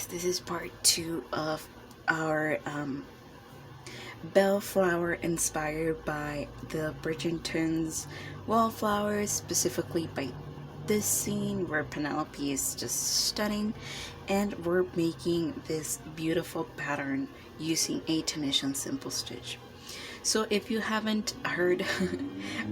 guys, this is part 2 of our bellflower inspired by the Bridgerton's wallflowers, specifically by this scene where Penelope is just stunning, and we're making this beautiful pattern using a Tunisian simple stitch. So if you haven't heard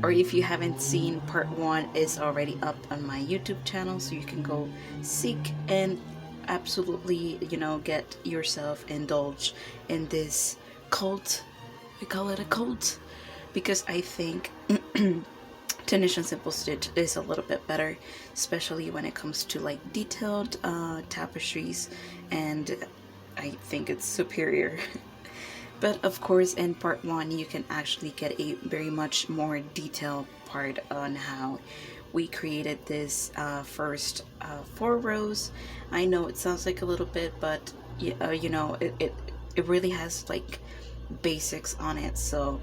or if you haven't seen, part 1 is already up on my YouTube channel, so you can go seek and absolutely, get yourself indulged in this cult. We call it a cult because I think Tunisian simple stitch is a little bit better, especially when it comes to like detailed tapestries, and I think it's superior. But of course, in part 1, you can actually get a very much more detailed part on how we created this first 4 rows. I know it sounds like a little bit, but it really has like basics on it. So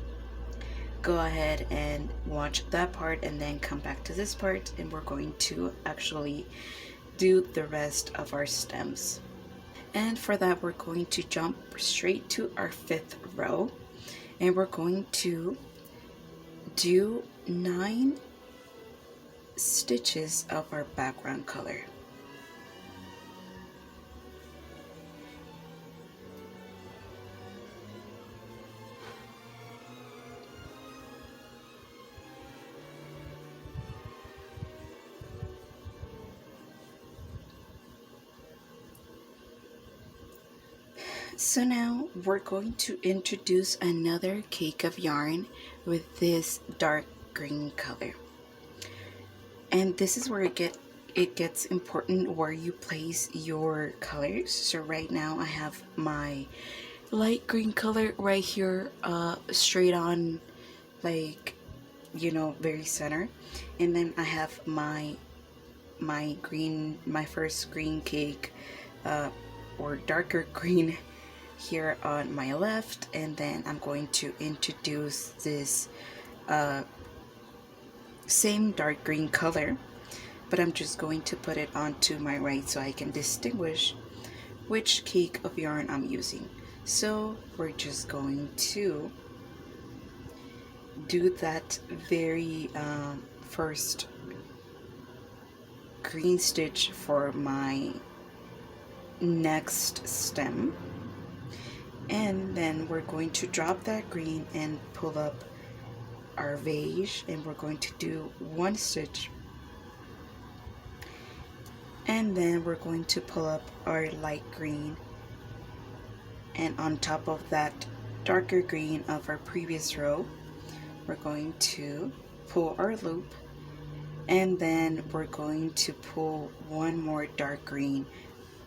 go ahead and watch that part and then come back to this part, and we're going to actually do the rest of our stems. And for that, we're going to jump straight to our 5th row, and we're going to do 9 stitches of our background color. So now we're going to introduce another cake of yarn with this dark green color. And this is where it gets important where you place your colors. So right now I have my light green color right here, straight on, like, very center. And then I have my first green cake, or darker green here on my left, and then I'm going to introduce this same dark green color, but I'm just going to put it onto my right so I can distinguish which cake of yarn I'm using. So we're just going to do that very first green stitch for my next stem, and then we're going to drop that green and pull up our beige, and we're going to do 1 stitch, and then we're going to pull up our light green, and on top of that darker green of our previous row, we're going to pull our loop, and then we're going to pull 1 more dark green,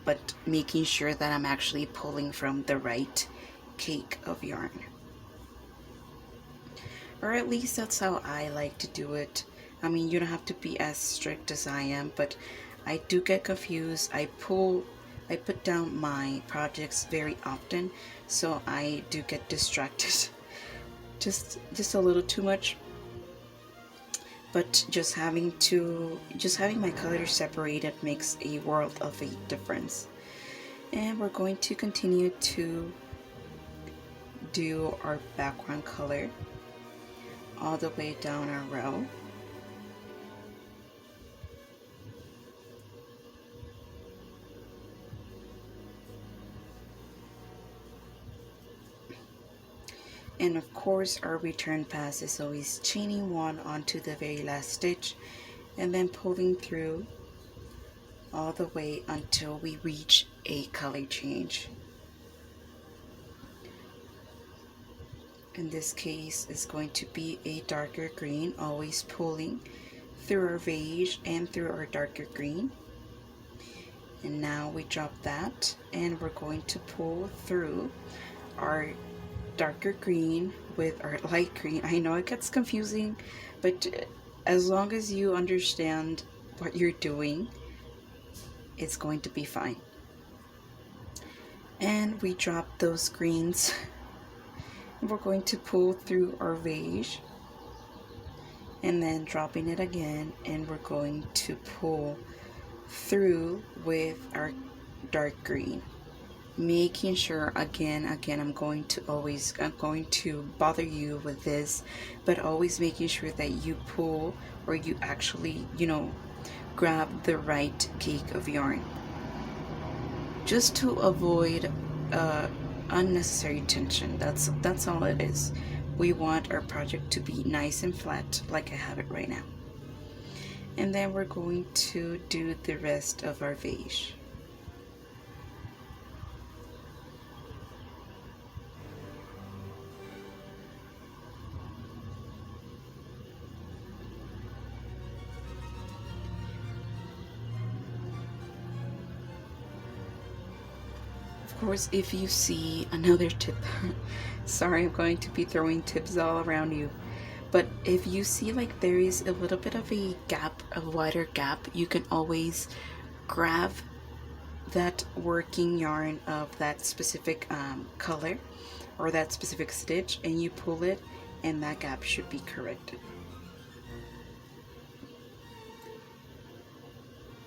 but making sure that I'm actually pulling from the right cake of yarn. Or at least that's how I like to do it. I mean, you don't have to be as strict as I am, but I do get confused. I put down my projects very often, so I do get distracted just a little too much. But just having my colors separated makes a world of a difference. And we're going to continue to do our background color all the way down our row. And of course, our return pass is always chaining 1 onto the very last stitch and then pulling through all the way until we reach a color change. In this case, it's going to be a darker green, always pulling through our beige and through our darker green. And now we drop that, and we're going to pull through our darker green with our light green. I know it gets confusing, but as long as you understand what you're doing, it's going to be fine. And we drop those greens. We're going to pull through our beige and then dropping it again, and we're going to pull through with our dark green. making sure, again, I'm going to bother you with this, but always making sure that you pull, or you actually, grab the right cake of yarn, just to avoid unnecessary tension. That's all it is. We want our project to be nice and flat, like I have it right now. And then we're going to do the rest of our vase. Of course, if you see another tip, sorry, I'm going to be throwing tips all around you, but if you see like there is a little bit of a gap, a wider gap, you can always grab that working yarn of that specific color or that specific stitch, and you pull it, and that gap should be corrected.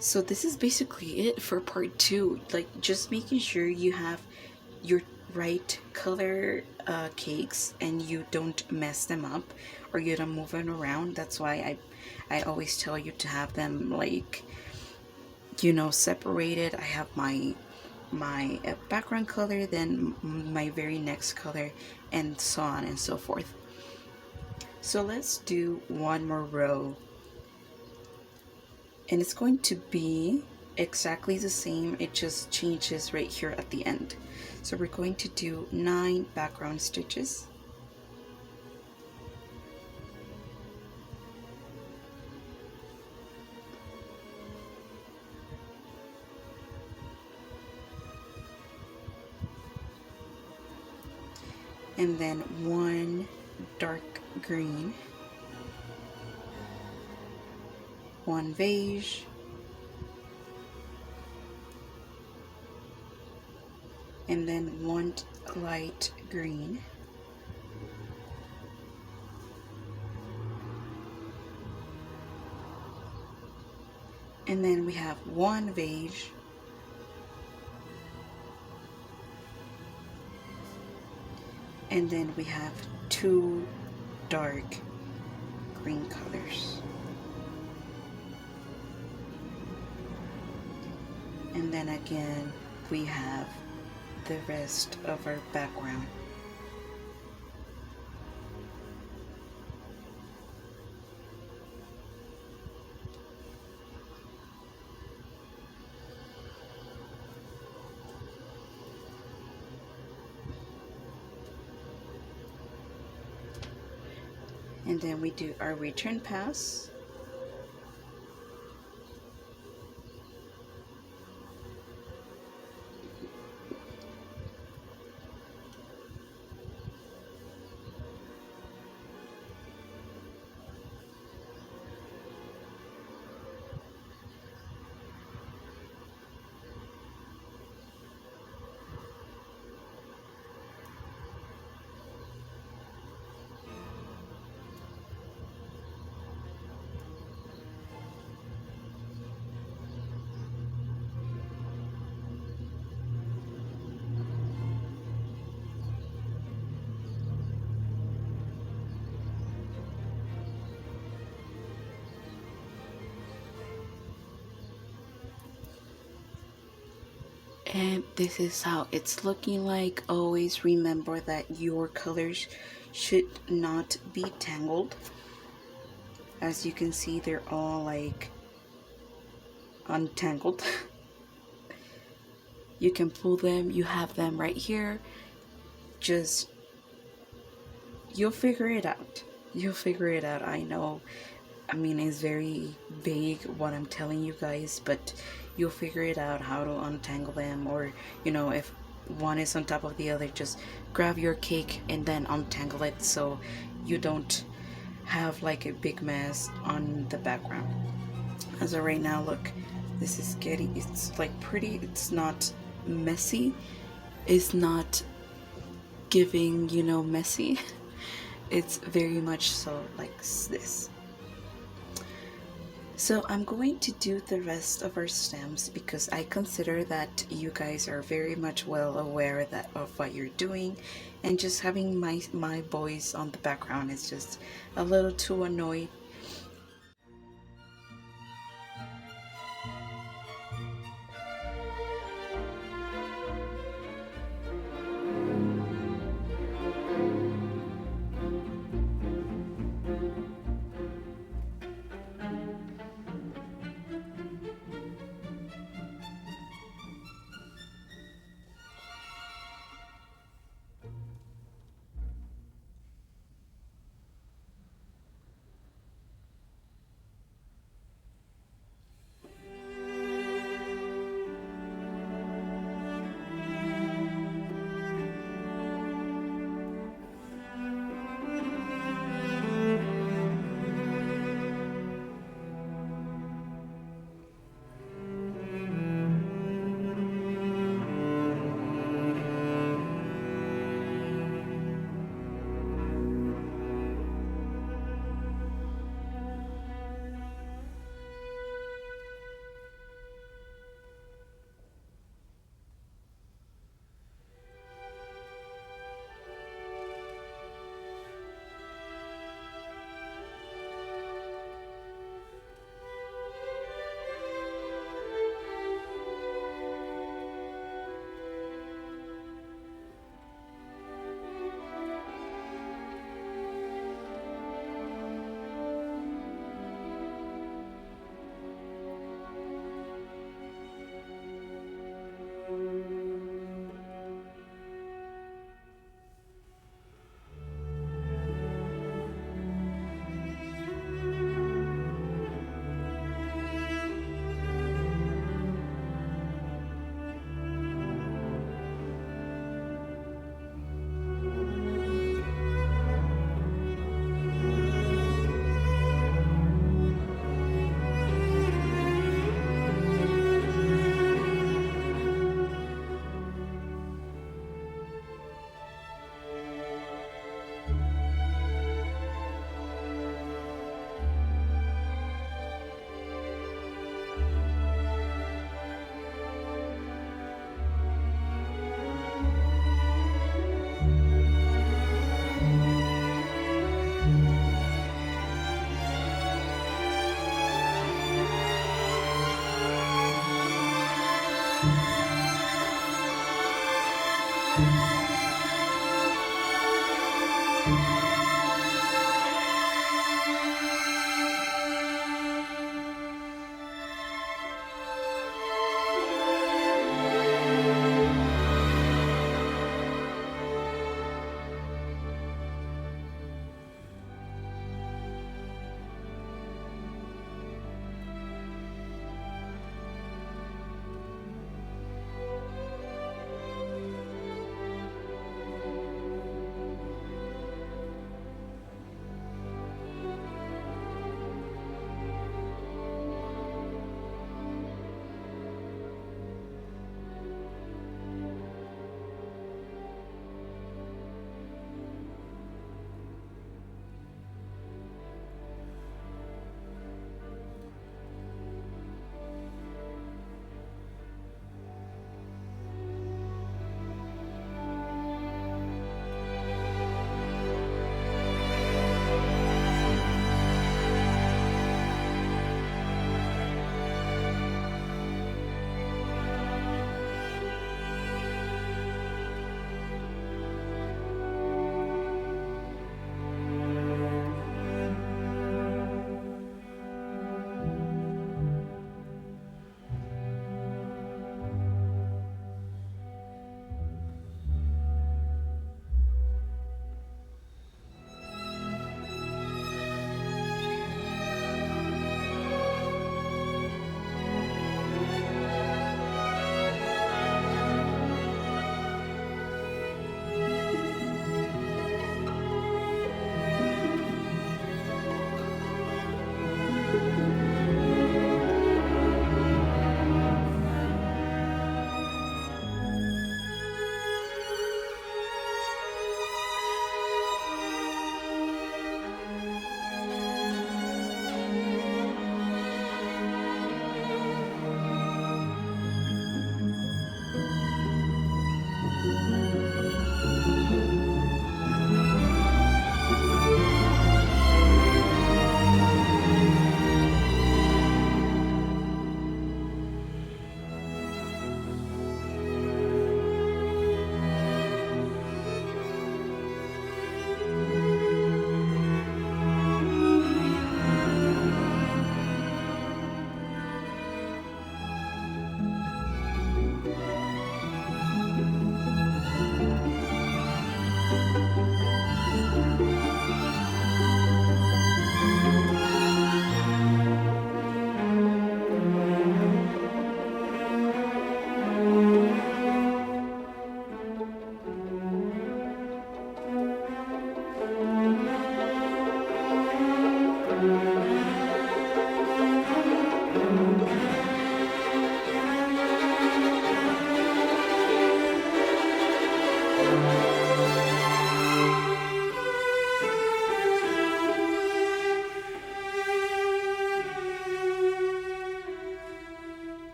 So this is basically it for part 2, like just making sure you have your right color cakes and you don't mess them up, or you don't move them around. That's why I always tell you to have them like, separated. I have my background color, then my very next color, and so on and so forth. So let's do one more row, and it's going to be exactly the same, it just changes right here at the end. So we're going to do 9 background stitches, and then 1 dark green, 1 beige, and then 1 light green, and then we have 1 beige, and then we have 2 dark green colors. And then again, we have the rest of our background. And then we do our return pass. And this is how it's looking like. Always remember that your colors should not be tangled. As you can see, they're all like untangled. You can pull them, you have them right here. Just, you'll figure it out. You'll figure it out. I know, I mean, it's very vague what I'm telling you guys, but you'll figure it out how to untangle them. Or, if one is on top of the other, just grab your cake and then untangle it, so you don't have like a big mess on the background. As of right now, look, this is getting, it's like pretty, it's not messy, it's not giving, messy. It's very much so like this. So I'm going to do the rest of our stems because I consider that you guys are very much well aware that of what you're doing, and just having my voice on the background is just a little too annoying.